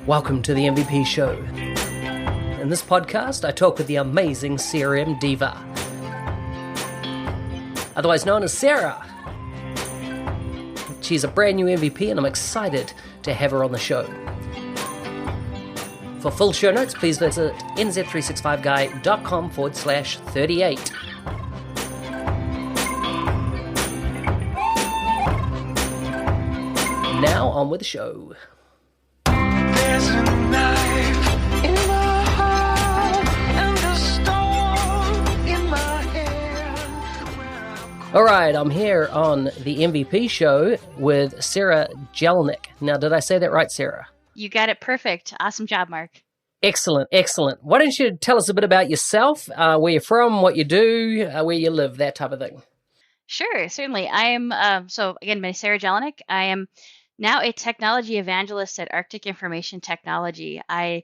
Welcome to the MVP Show. In this podcast, I talk with the amazing CRM diva, otherwise known as Sarah. She's a brand new MVP and I'm excited to have her on the show. For full show notes, please visit nz365guy.com/38. Now on with the show. There's a knife in my heart and a storm in my hand. All right, I'm here on the MVP Show with Sarah Jelinek. Now, did I say that right, Sarah? You got it perfect. Awesome job, Mark. Excellent, excellent. Why don't you tell us a bit about yourself, where you're from, what you do, where you live, that type of thing. Sure, certainly. I am, my name is Sarah Jelinek. I am now a technology evangelist at Arctic Information Technology. I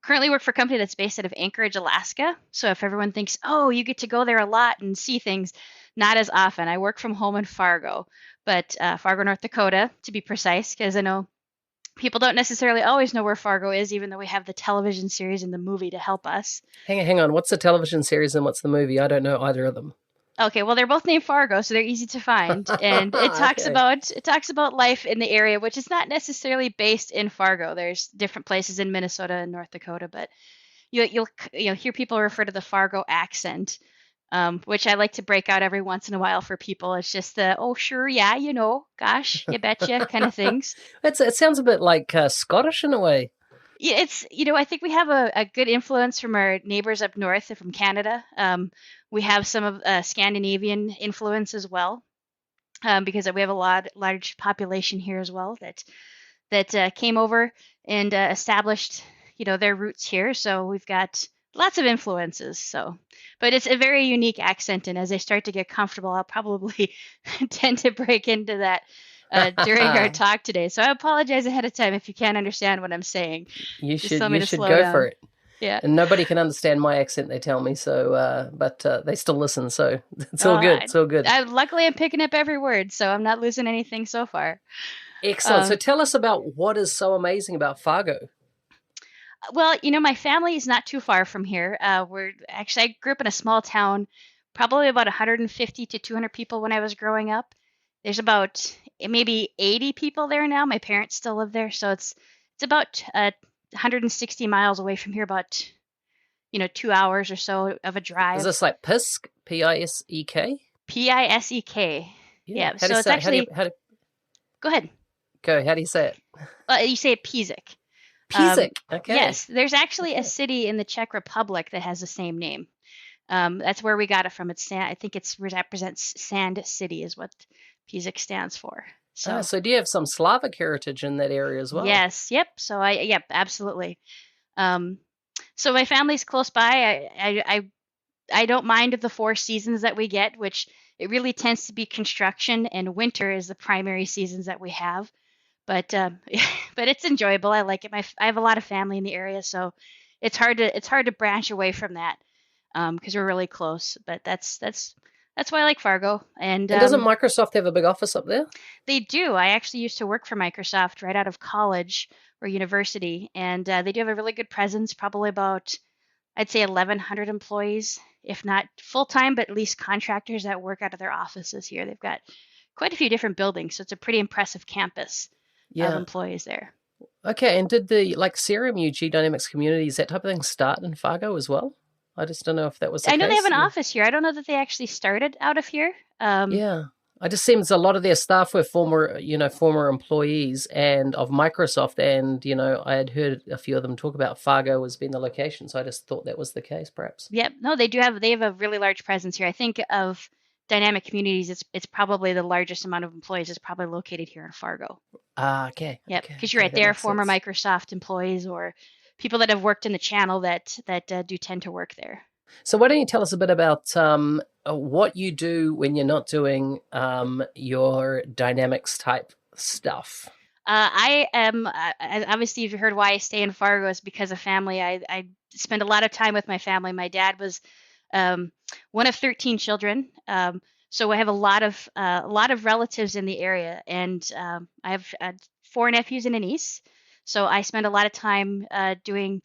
currently work for a company that's based out of Anchorage, Alaska. So if everyone thinks, oh, you get to go there a lot and see things, not as often. I work from home in Fargo, but Fargo, North Dakota, to be precise, because I know people don't necessarily always know where Fargo is, even though we have the television series and the movie to help us. Hang on. What's the television series and what's the movie? I don't know either of them. Okay, well, they're both named Fargo, so they're easy to find, and it talks about life in the area, which is not necessarily based in Fargo. There's different places in Minnesota and North Dakota, but you'll hear people refer to the Fargo accent, which I like to break out every once in a while for people. It's just the oh sure, yeah, gosh, you betcha kind of things. It sounds a bit like Scottish in a way. Yeah, it's I think we have a good influence from our neighbors up north from Canada. We have some of Scandinavian influence as well, because we have a large population here as well that came over and established their roots here. So we've got lots of influences. So, but it's a very unique accent, and as I start to get comfortable, I'll probably tend to break into that during our talk today. So I apologize ahead of time if you can't understand what I'm saying. You should go for it. Yeah. And nobody can understand my accent, they tell me, so but they still listen, so it's all good. It's all good. Luckily, I'm picking up every word, so I'm not losing anything so far. Excellent. So tell us about what is so amazing about Fargo. Well, my family is not too far from here. I grew up in a small town, probably about 150 to 200 people when I was growing up. There's about maybe 80 people there now. My parents still live there, so it's about 160 miles away from here, about 2 hours or so of a drive. Is this like Pisk? P-I-S-E-K? P-I-S-E-K. Yeah. So it's actually. Go ahead. Go. How do you say it? You say it Pizik. Pizik. Okay. Yes, there's actually a city in the Czech Republic that has the same name. That's where we got it from. I think it represents Sand City is what Pizik stands for. So do you have some Slavic heritage in that area as well? Yes. Yep. So absolutely. So my family's close by. I don't mind the 4 seasons that we get, which it really tends to be construction, and winter is the primary seasons that we have. But but it's enjoyable. I like it. I have a lot of family in the area, so it's hard to branch away from that because we're really close. But that's why I like Fargo. And doesn't Microsoft have a big office up there? They do. I actually used to work for Microsoft right out of college or university, and they do have a really good presence, probably about, I'd say, 1,100 employees, if not full-time, but at least contractors that work out of their offices here. They've got quite a few different buildings, so it's a pretty impressive campus of employees there. Okay, and did the CRMUG Dynamics communities, that type of thing, start in Fargo as well? I just don't know if that was the case. I know they have an office here. I don't know that they actually started out of here. Yeah. It just seems a lot of their staff were former employees and of Microsoft, and, I had heard a few of them talk about Fargo as being the location, so I just thought that was the case, perhaps. Yep. No, they have a really large presence here. I think of Dynamic Communities, it's probably the largest amount of employees is probably located here in Fargo. Okay. Yep, because you're right, they are former Microsoft employees or people that have worked in the channel that do tend to work there. So why don't you tell us a bit about what you do when you're not doing your Dynamics type stuff? I am, obviously, you've heard why I stay in Fargo is because of family. I spend a lot of time with my family. My dad was one of 13 children. So I have a lot of relatives in the area, and I have 4 nephews and a niece. So I spend a lot of time doing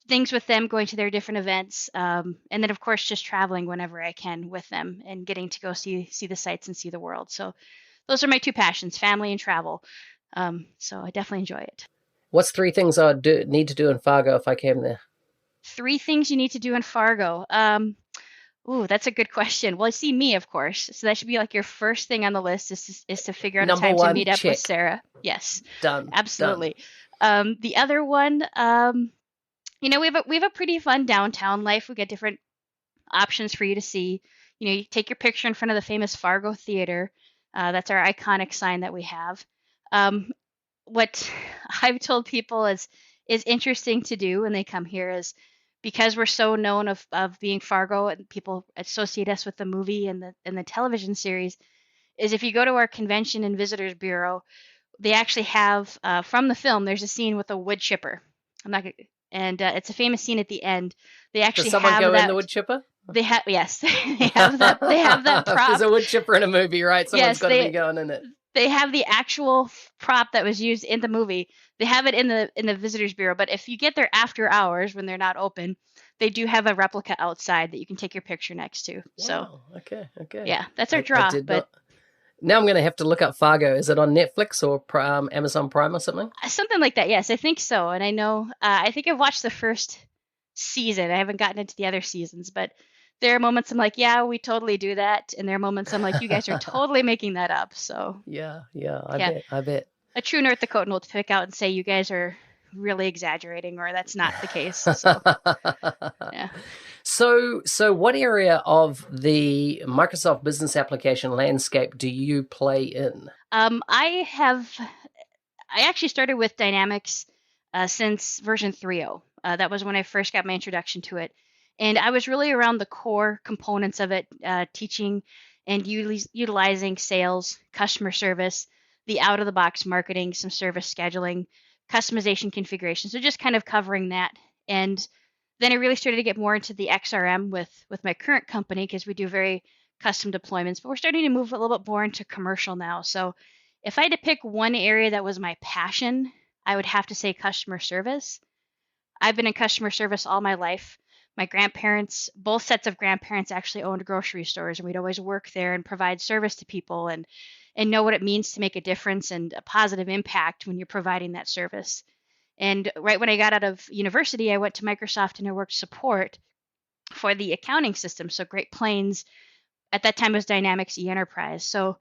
things with them, going to their different events, and then of course just traveling whenever I can with them and getting to go see the sights and see the world. So those are my two passions: family and travel. So I definitely enjoy it. What's 3 things I would need to do in Fargo if I came there? 3 things you need to do in Fargo. Ooh, that's a good question. Well, you see me, of course. So that should be like your first thing on the list is to figure out a Number time to one, meet up with check. Sarah. Yes, Done. absolutely. The other one, we have a pretty fun downtown life. We got different options for you to see. You take your picture in front of the famous Fargo Theater. That's our iconic sign that we have. Um, what I've told people is interesting to do when they come here is because we're so known of being Fargo and people associate us with the movie and the television series, is if you go to our convention and visitors bureau, they actually have from the film, there's a scene with a wood chipper. I'm not gonna, and it's a famous scene at the end. They Does actually someone have go in the that. wood chipper? They have, yes, they have that. They have that If prop. there's a wood chipper in a movie, right? Someone's Yes, got to be going in it. they have the actual prop that was used in the movie. They have it in the visitors bureau, but if you get there after hours when they're not open, they do have a replica outside that you can take your picture next to. So Wow. Okay. yeah, that's our I draw. did But not. Now I'm going to have to look up Fargo. Is it on Netflix or Amazon Prime or something? something like that. Yes, I think so. And I know I think I've watched the first season. I haven't gotten into the other seasons, but there are moments I'm like, yeah, we totally do that, and there are moments I'm like, you guys are totally making that up. So Yeah. yeah, I bet. a true North Dakotan will pick out and say you guys are really exaggerating, or that's not the case. So yeah. So what area of the Microsoft Business Application landscape do you play in? I actually started with Dynamics since version 3.0. That was when I first got my introduction to it. And I was really around the core components of it, teaching and utilizing sales, customer service, the out-of-the-box marketing, some service scheduling, customization configuration. So just kind of covering that. And then I really started to get more into the XRM with my current company because we do very custom deployments. But we're starting to move a little bit more into commercial now. So if I had to pick one area that was my passion, I would have to say customer service. I've been in customer service all my life. My grandparents, both sets of grandparents actually owned grocery stores, and we'd always work there and provide service to people and know what it means to make a difference and a positive impact when you're providing that service. And right when I got out of university, I went to Microsoft and I worked support for the accounting system. So Great Plains at that time was Dynamics e-Enterprise. So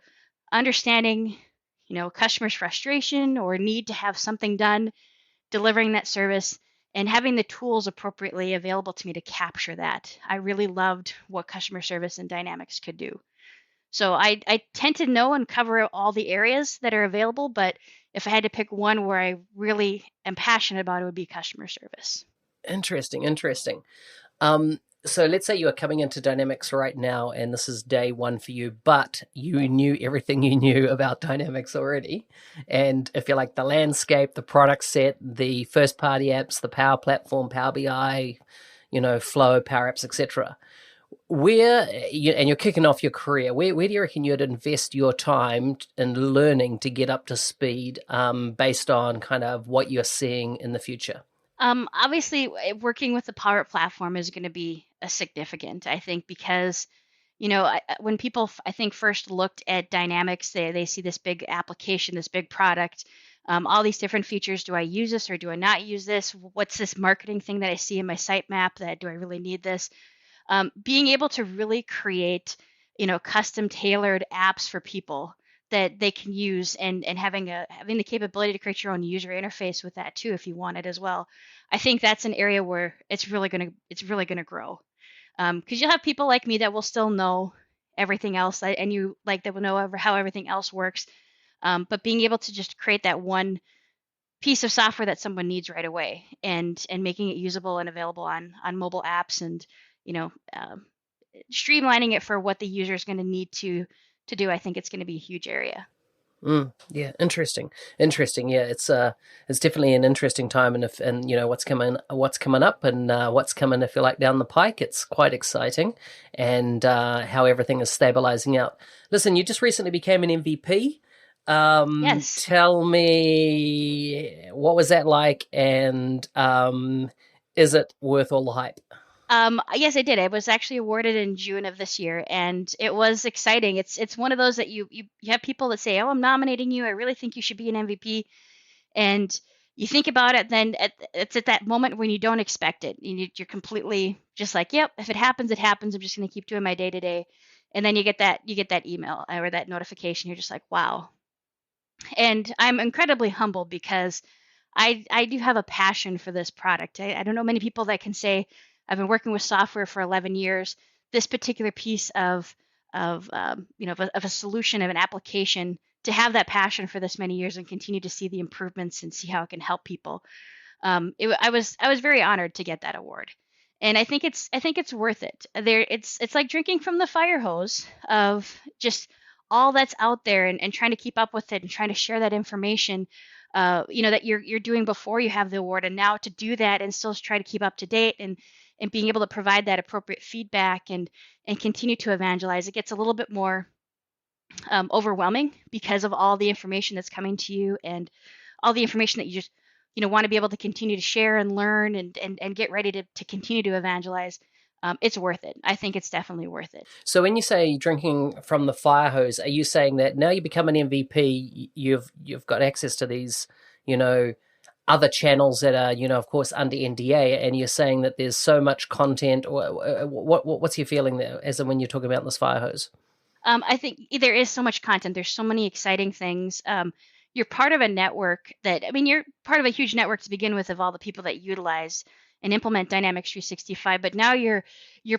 understanding customers' frustration or need to have something done, delivering that service, and having the tools appropriately available to me to capture that. I really loved what customer service and Dynamics could do. So I tend to know and cover all the areas that are available, but if I had to pick one where I really am passionate about, it would be customer service. Interesting. So let's say you are coming into Dynamics right now and this is day one for you, but you knew everything you knew about Dynamics already. And if you like the landscape, the product set, the first party apps, the Power Platform, Power BI, Flow, Power Apps, etc. And you're kicking off your career, where do you reckon you'd invest your time in learning to get up to speed based on kind of what you're seeing in the future? Obviously, working with the Power Platform is going to be a significant, I think, because when people, I think, first looked at Dynamics, they see this big application, this big product, all these different features. Do I use this or do I not use this? What's this marketing thing that I see in my sitemap? That do I really need this? Being able to really create, custom tailored apps for people that they can use, and having the capability to create your own user interface with that too, if you want it as well. I think that's an area where it's really gonna grow. Because you'll have people like me that will still know everything else, and you like that will know how everything else works. But being able to just create that one piece of software that someone needs right away, and making it usable and available on mobile apps, and streamlining it for what the user is going to need to do, I think it's going to be a huge area. Yeah, interesting. Yeah, it's definitely an interesting time, and what's coming up, and what's coming, if you like, down the pike. It's quite exciting, and how everything is stabilizing out. Listen, you just recently became an MVP. Yes. Tell me, what was that like, and is it worth all the hype? Yes, I did. I was actually awarded in June of this year, and it was exciting. It's one of those that you have people that say, "Oh, I'm nominating you. I really think you should be an MVP," and you think about it. Then it's at that moment when you don't expect it. You're completely just like, "Yep, if it happens, it happens. I'm just going to keep doing my day to day," and then you get that email or that notification. You're just like, "Wow." And I'm incredibly humbled because I do have a passion for this product. I don't know many people that can say I've been working with software for 11 years. This particular piece of a solution of an application to have that passion for this many years and continue to see the improvements and see how it can help people. I was very honored to get that award, and I think it's worth it. It's like drinking from the fire hose of just all that's out there and trying to keep up with it and trying to share that information. That you're doing before you have the award, and now to do that and still try to keep up to date and being able to provide that appropriate feedback and continue to evangelize. It gets a little bit more overwhelming because of all the information that's coming to you and all the information that you just want to be able to continue to share and learn and get ready to continue to evangelize. It's worth it. I think it's definitely worth it. So when you say drinking from the fire hose, are you saying that now you become an MVP, you've got access to these, you know, other channels that are, of course, under NDA, and you're saying that there's so much content, or what's your feeling there, as in when you're talking about this fire hose? I think there is so much content. There's so many exciting things. You're part of a network you're part of a huge network to begin with of all the people that utilize and implement Dynamics 365. But now you're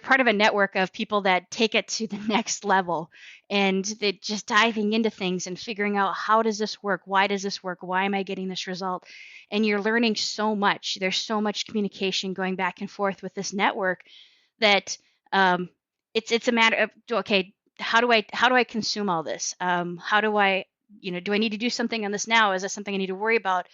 part of a network of people that take it to the next level, and they're just diving into things and figuring out how does this work? Why does this work? Why am I getting this result? And you're learning so much. There's so much communication going back and forth with this network that um, it's a matter of, okay, how do I consume all this? How do I, do I need to do something on this now? Is this something I need to worry about?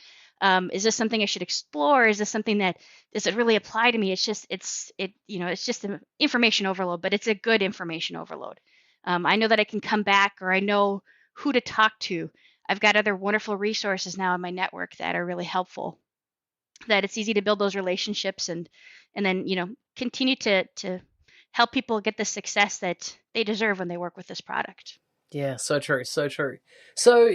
Is this something I should explore? Is this something that does it really apply to me? It's just an information overload, but it's a good information overload. I know that I can come back, or I know who to talk to. I've got other wonderful resources now in my network that are really helpful. That it's easy to build those relationships and then continue to help people get the success that they deserve when they work with this product. Yeah, so true, so true. So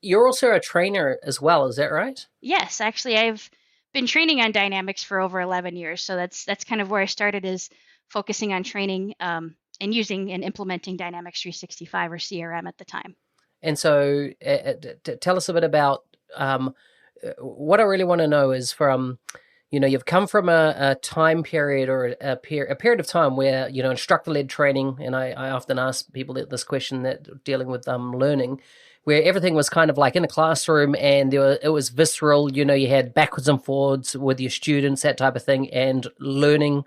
you're also a trainer as well, is that right? Yes, actually, I've been training on Dynamics for over 11 years, so that's kind of where I started, is focusing on training and using and implementing Dynamics 365 or CRM at the time. And so tell us a bit about what I really want to know is from, you've come from a time period, or a period of time where, instructor-led training, and I often ask people this question, that dealing with learning, where everything was kind of like in a classroom, and it was visceral, you had backwards and forwards with your students, that type of thing, and learning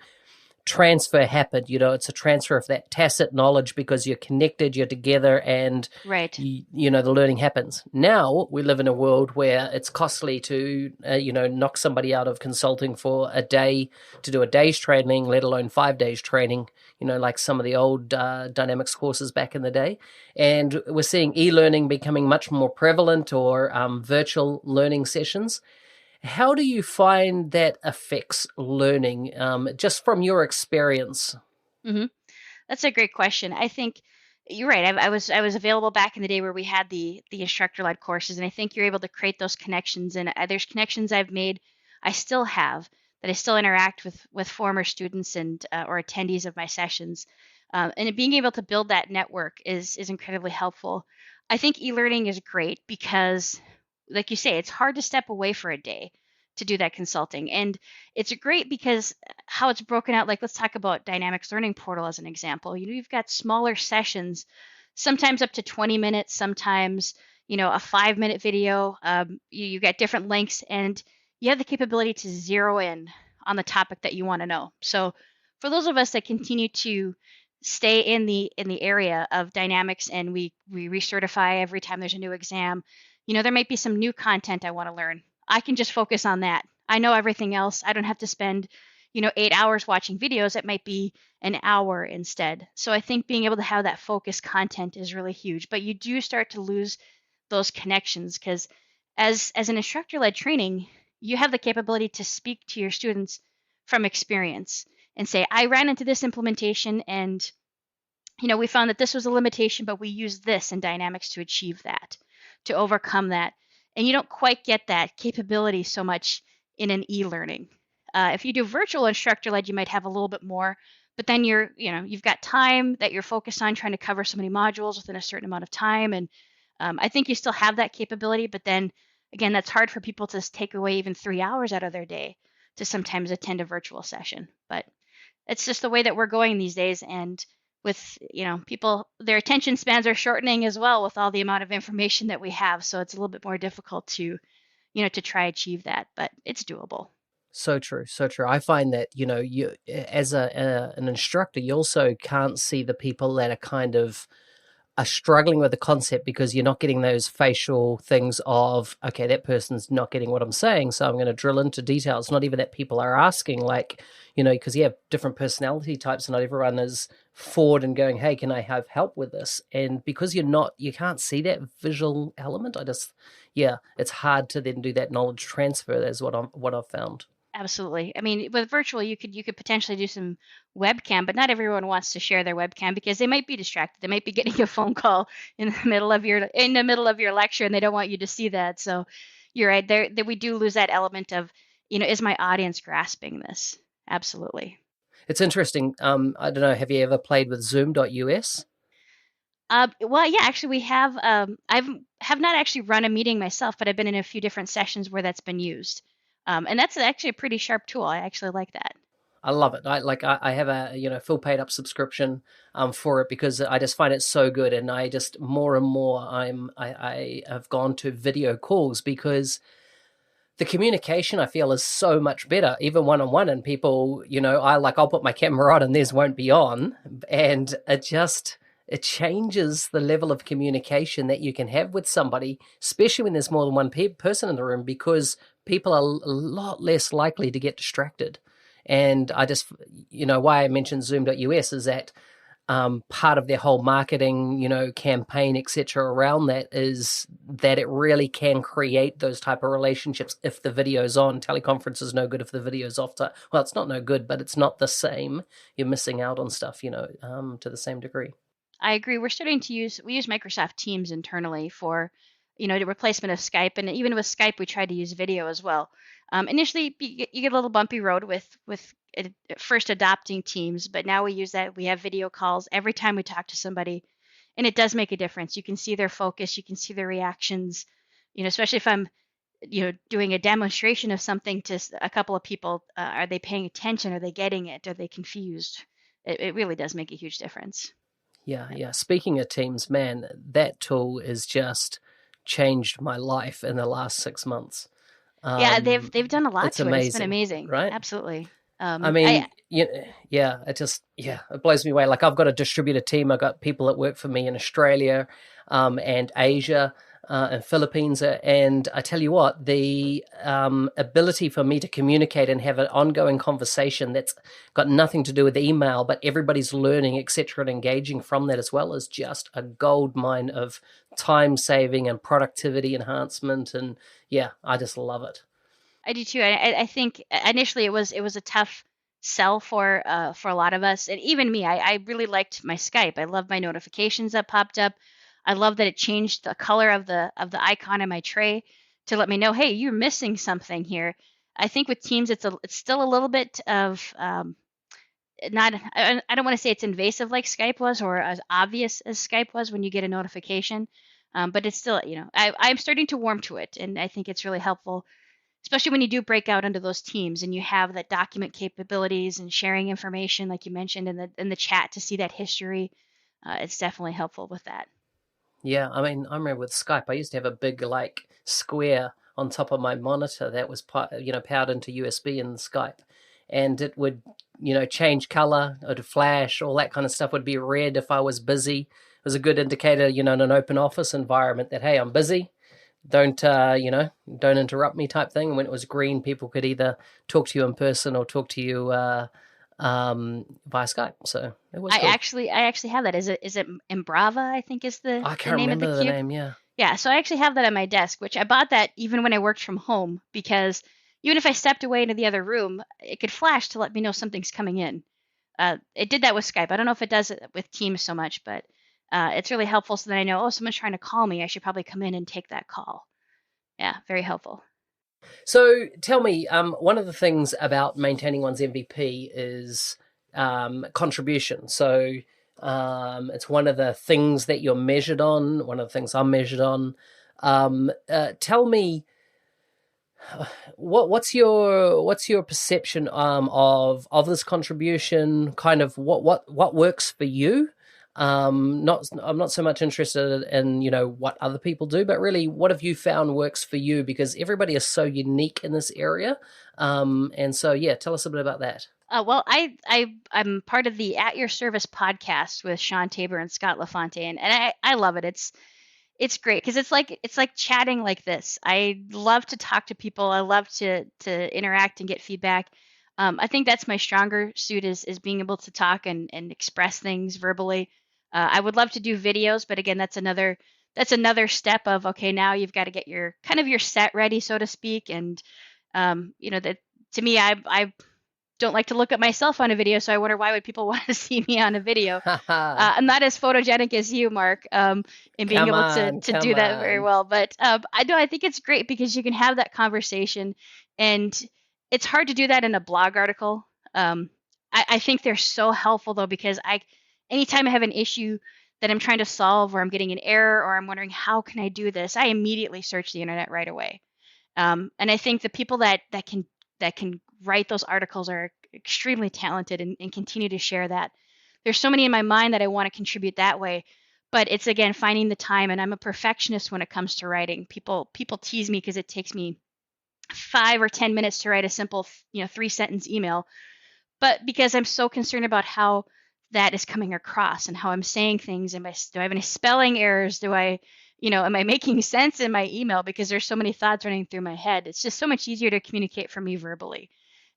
transfer happened. It's a transfer of that tacit knowledge because you're connected, you're together, and Right. the learning happens. Now we live in a world where it's costly to knock somebody out of consulting for a day to do a day's training, let alone 5 days training, like some of the old Dynamics courses back in the day. And we're seeing e-learning becoming much more prevalent, or virtual learning sessions. How do you find that affects learning, just from your experience? hmm That's a great question. I think you're right. I was available back in the day where we had the instructor led courses, and I think you're able to create those connections. And there's connections I've made, I still have, that I still interact with former students and or attendees of my sessions, and being able to build that network is incredibly helpful. I think e-learning is great because, like you say, it's hard to step away for a day to do that consulting, and it's great because how it's broken out. Like, let's talk about Dynamics Learning Portal as an example. You've got smaller sessions, sometimes up to 20 minutes, sometimes a 5-minute video. You got different lengths, and you have the capability to zero in on the topic that you want to know. So for those of us that continue to stay in the area of Dynamics, and we recertify every time there's a new exam, there might be some new content I want to learn. I can just focus on that. I know everything else. I don't have to spend 8 hours watching videos. It might be an hour instead. So I think being able to have that focused content is really huge. But you do start to lose those connections, because as an instructor-led training, you have the capability to speak to your students from experience and say, I ran into this implementation and we found that this was a limitation, but we used this in Dynamics to achieve that, to overcome that. And you don't quite get that capability so much in an e-learning. If you do virtual instructor-led, you might have a little bit more, but then you've got time that you're focused on trying to cover so many modules within a certain amount of time. And I think you still have that capability, but then again, that's hard for people to take away even 3 hours out of their day to sometimes attend a virtual session. But it's just the way that we're going these days. And with people, their attention spans are shortening as well with all the amount of information that we have. So it's a little bit more difficult to try achieve that, but it's doable. So true, so true. I find that you as an instructor, you also can't see the people that are kind of are struggling with the concept because you're not getting those facial things of, okay, that person's not getting what I'm saying, so I'm going to drill into details. Not even that people are asking, like, because you have different personality types and not everyone is forward and going, hey, can I have help with this? And because you can't see that visual element, it's hard to then do that knowledge transfer. That's what I've found. Absolutely. I mean, with virtual, you could potentially do some webcam, but not everyone wants to share their webcam because they might be distracted. They might be getting a phone call in the middle of your lecture, and they don't want you to see that. So, you're right. There that we do lose that element of, is my audience grasping this? Absolutely. It's interesting. I don't know. Have you ever played with Zoom.us? Well, yeah, actually, we have. Have not actually run a meeting myself, but I've been in a few different sessions where that's been used. And that's actually a pretty sharp tool. I actually like that. I love it. I have a full paid up subscription for it because I just find it so good, and I just more and more I have gone to video calls because the communication I feel is so much better, even one on one. And people, I'll put my camera on and theirs won't be on, and it changes the level of communication that you can have with somebody, especially when there's more than one person in the room, because people are a lot less likely to get distracted. And I just, why I mentioned Zoom.us is that part of their whole marketing, campaign, etc. around that is that it really can create those type of relationships if the video's on. Teleconference is no good if the video's off. Well, it's not no good, but it's not the same. You're missing out on stuff, to the same degree. I agree. We're starting to use Microsoft Teams internally for, the replacement of Skype, and even with Skype, we tried to use video as well. Initially, you get a little bumpy road with first adopting Teams, but now we use that. We have video calls every time we talk to somebody, and it does make a difference. You can see their focus, you can see their reactions. Especially if I'm, doing a demonstration of something to a couple of people, are they paying attention? Are they getting it? Are they confused? It really does make a huge difference. Yeah. Speaking of Teams, man, that tool has just changed my life in the last 6 months. Yeah, they've done a lot to amazing, it. It's been amazing, right? Absolutely. I mean, it blows me away. Like, I've got a distributed team. I've got people that work for me in Australia, and Asia, and Philippines. And I tell you what, the ability for me to communicate and have an ongoing conversation that's got nothing to do with email, but everybody's learning, etc., and engaging from that as well, is just a gold mine of time saving and productivity enhancement. And yeah, I just love it. I do too. I think initially it was a tough sell for a lot of us, and even me. I really liked my Skype. I love my notifications that popped up. I love that it changed the color of the icon in my tray to let me know, hey, you're missing something here. I think with Teams, it's still a little bit of not. I don't want to say it's invasive like Skype was, or as obvious as Skype was when you get a notification, but it's still, I'm starting to warm to it, and I think it's really helpful, especially when you do break out into those teams and you have that document capabilities and sharing information, like you mentioned in the chat, to see that history. It's definitely helpful with that. Yeah, I mean, I remember with Skype, I used to have a big square on top of my monitor that was powered into USB in Skype, and it would change color, it would flash, all that kind of stuff would be red if I was busy. It was a good indicator, in an open office environment that, hey, I'm busy. Don't interrupt me type thing. And when it was green, people could either talk to you in person or talk to you via Skype. So it was. I actually have that. Is it Embrava? I think is the I can't name remember of the the cube. name. Yeah. Yeah, so I actually have that on my desk, which I bought that even when I worked from home because even if I stepped away into the other room, it could flash to let me know something's coming in. It did that with Skype. I don't know if it does it with Teams so much, but it's really helpful so that I know, oh, someone's trying to call me. I should probably come in and take that call. Yeah, very helpful. So tell me, one of the things about maintaining one's MVP is contribution. So it's one of the things that you're measured on. One of the things I'm measured on. Tell me, what's your perception of this contribution? Kind of what works for you? Not I'm not so much interested in what other people do, but really what have you found works for you? Because everybody is so unique in this area, and so yeah, tell us a bit about that. Well, I'm part of the At Your Service podcast with Sean Tabor and Scott LaFontaine, and I love it. It's great because it's like chatting like this. I love to talk to people. I love to interact and get feedback. I think that's my stronger suit is being able to talk and express things verbally. I would love to do videos, but again, that's another step of okay, now you've got to get your kind of your set ready, so to speak. And that to me, I don't like to look at myself on a video, so I wonder why would people want to see me on a video. I'm not as photogenic as you, Mark, in being Come able to on, to come do that very on. well. But I think it's great because you can have that conversation, and it's hard to do that in a blog article. I think they're so helpful though because anytime I have an issue that I'm trying to solve, or I'm getting an error, or I'm wondering how can I do this, I immediately search the internet right away. And I think the people that can write those articles are extremely talented and continue to share that. There's so many in my mind that I want to contribute that way, but it's again finding the time. And I'm a perfectionist when it comes to writing. People tease me because it takes me 5 or 10 minutes to write a simple 3 sentence email, but because I'm so concerned about how that is coming across and how I'm saying things. Do I have any spelling errors? Am I making sense in my email? Because there's so many thoughts running through my head. It's just so much easier to communicate for me verbally.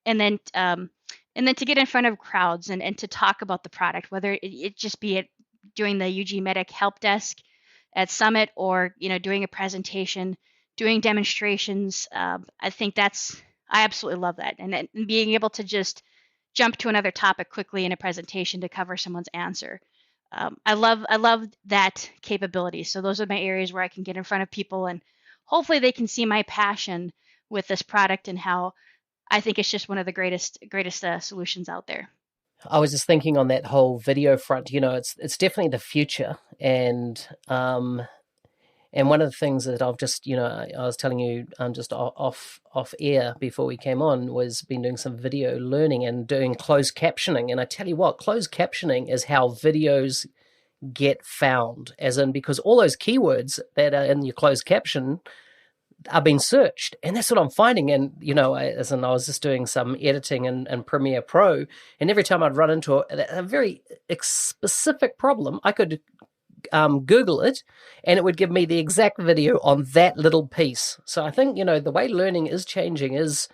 And then to get in front of crowds and to talk about the product, whether it just be it doing the UG Medic help desk at Summit or, doing a presentation, doing demonstrations. I absolutely love that. And then being able to just jump to another topic quickly in a presentation to cover someone's answer. I love that capability. So those are my areas where I can get in front of people and hopefully they can see my passion with this product and how I think it's just one of the greatest solutions out there. I was just thinking on that whole video front. It's definitely the future, and one of the things that I've just, I was telling you, just off air before we came on, was been doing some video learning and doing closed captioning. And I tell you what, closed captioning is how videos get found, as in because all those keywords that are in your closed caption are being searched, and that's what I'm finding. And as in I was just doing some editing in Premiere Pro, and every time I'd run into a very specific problem, I could Google it, and it would give me the exact video on that little piece. So I think the way learning is changing is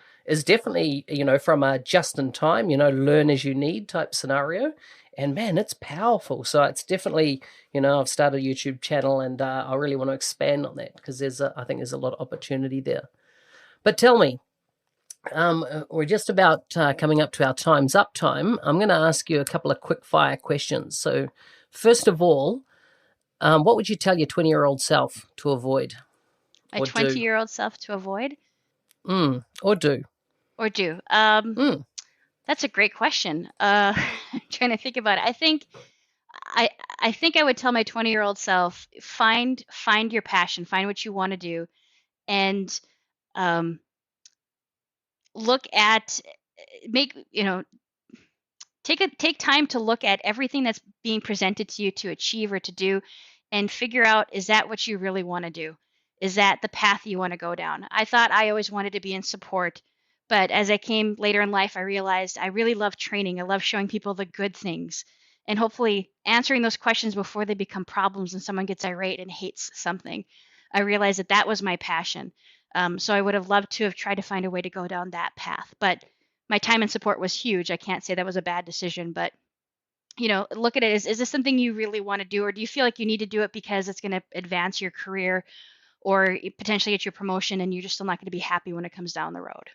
definitely from a just in time learn as you need type scenario, and man, it's powerful. So it's definitely I've started a YouTube channel, and I really want to expand on that because I think there's a lot of opportunity there. But tell me, we're just about coming up to our time's up time. I'm going to ask you a couple of quick fire questions. So first of all, what would you tell your 20-year-old self to avoid My or do? 20-year-old self to avoid Or do? or do? Mm. That's a great question. I'm trying to think about it. I I think I would tell my 20-year-old self, find your passion, find what you want to do, and um, look at make take time to look at everything that's being presented to you to achieve or to do, and figure out, is that what you really want to do? Is that the path you want to go down? I thought I always wanted to be in support, but as I came later in life, I realized I really love training. I love showing people the good things and hopefully answering those questions before they become problems and someone gets irate and hates something. I realized that was my passion. So I would have loved to have tried to find a way to go down that path, but my time and support was huge. I can't say that was a bad decision, but look at it as, is this something you really want to do, or do you feel like you need to do it because it's going to advance your career or potentially get your promotion and you're just still not going to be happy when it comes down the road?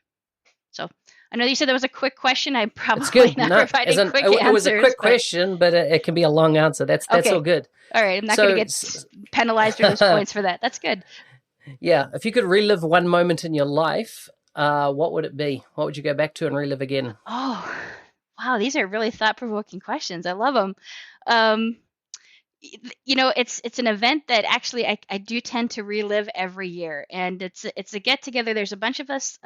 So I know you said that was a quick question. I'm It's probably good. not No, providing quick answers. it was a quick but- question, but it can be a long answer. That's Okay. all good. All right. I'm not So, going to get penalized or lose points for that. That's good. Yeah, if you could relive one moment in your life, what would it be? What would you go back to and relive again? Oh, wow. These are really thought-provoking questions. I love them. It's an event that actually I do tend to relive every year, and it's a get-together. There's a bunch of us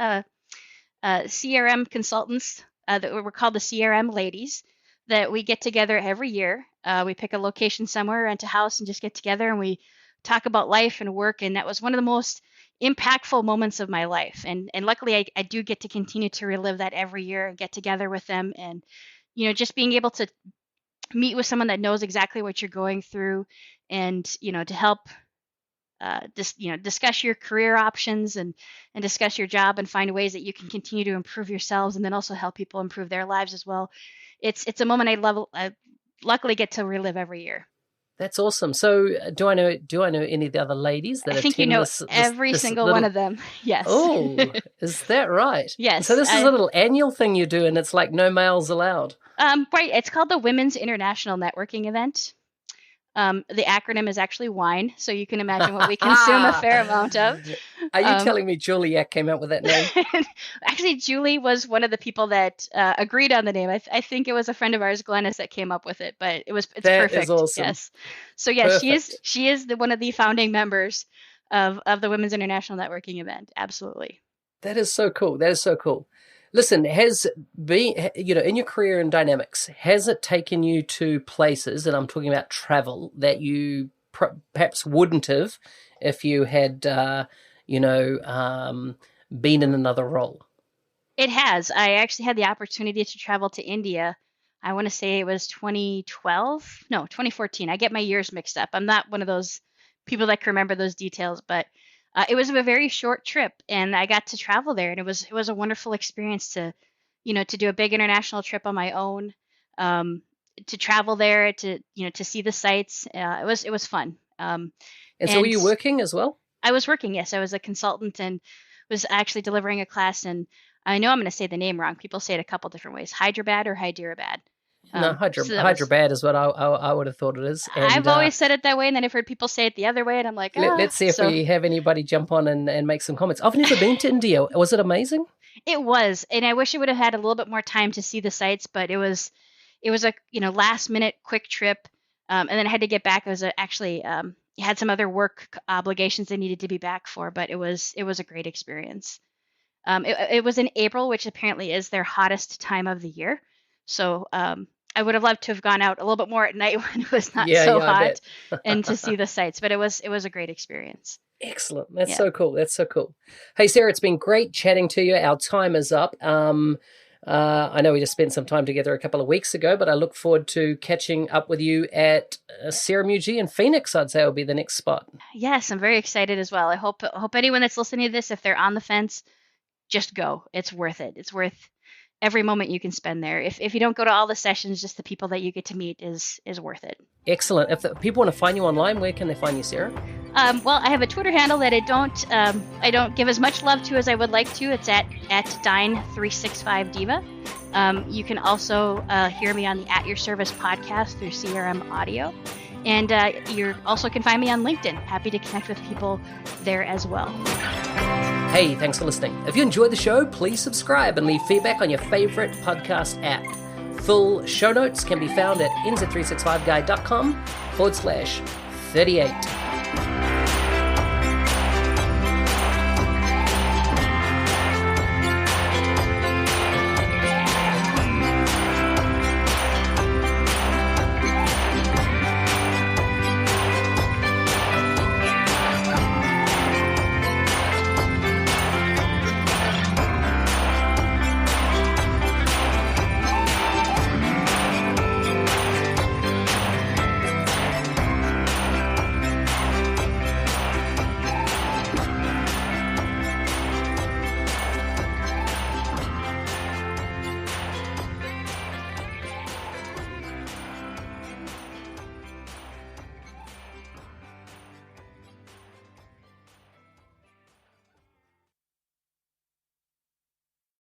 CRM consultants that we're called the CRM ladies, that we get together every year. We pick a location somewhere, rent a house, and just get together and we talk about life and work. And that was one of the most impactful moments of my life. And luckily I do get to continue to relive that every year and get together with them. And, just being able to meet with someone that knows exactly what you're going through and, to help discuss your career options and discuss your job and find ways that you can continue to improve yourselves and then also help people improve their lives as well. It's a moment I luckily get to relive every year. That's awesome. So, do I know any of the other ladies that I think you attend know this every this single little... one of them. Yes. Oh, is that right? Yes. So this is a little annual thing you do, and it's like no males allowed. Right. It's called the Women's International Networking Event. The acronym is actually WINE, so you can imagine what we consume a fair amount of. Are you telling me Juliet came up with that name? Actually, Julie was one of the people that agreed on the name. I think it was a friend of ours, Glennis, that came up with it, but it's That perfect. is awesome. Yes. So yes, Perfect. she is one of the founding members of the Women's International Networking Event. Absolutely. That is so cool. That is so cool. Listen, has been, in your career in Dynamics, has it taken you to places, and I'm talking about travel, that you perhaps wouldn't have if you had, been in another role? It has. I actually had the opportunity to travel to India. I want to say it was 2014. I get my years mixed up. I'm not one of those people that can remember those details, but it was a very short trip, and I got to travel there, and it was a wonderful experience to do a big international trip on my own, to travel there, to see the sights. It was fun. And so were you working as well? I was working, yes. I was a consultant and was actually delivering a class, and I know I'm going to say the name wrong. People say it a couple different ways: Hyderabad or Hyderabad. No, Hyderabad is what I would have thought it is. And, I've always said it that way, and then I've heard people say it the other way, and I'm like, let's see if we have anybody jump on and make some comments. I've never been to India. Was it amazing? It was, and I wish I would have had a little bit more time to see the sights, but it was a last minute quick trip, and then I had to get back. I was actually had some other work obligations I needed to be back for, but it was a great experience. It was in April, which apparently is their hottest time of the year, so I would have loved to have gone out a little bit more at night when it was not so hot and to see the sights, but it was a great experience. Excellent. That's so cool. That's so cool. Hey, Sarah, it's been great chatting to you. Our time is up. I know we just spent some time together a couple of weeks ago, but I look forward to catching up with you at Ceramugi in Phoenix. I'd say will be the next spot. Yes, I'm very excited as well. I hope anyone that's listening to this, if they're on the fence, just go. It's worth it. It's worth every moment you can spend there. If you don't go to all the sessions, just the people that you get to meet is worth it. Excellent. If people want to find you online, where can they find you, Sarah? Well, I have a Twitter handle that I don't give as much love to as I would like to. It's at Dine365Diva. You can also hear me on the At Your Service podcast through CRM Audio. And you also can find me on LinkedIn. Happy to connect with people there as well. Hey, thanks for listening. If you enjoyed the show, please subscribe and leave feedback on your favorite podcast app. Full show notes can be found at nz365guide.com/38.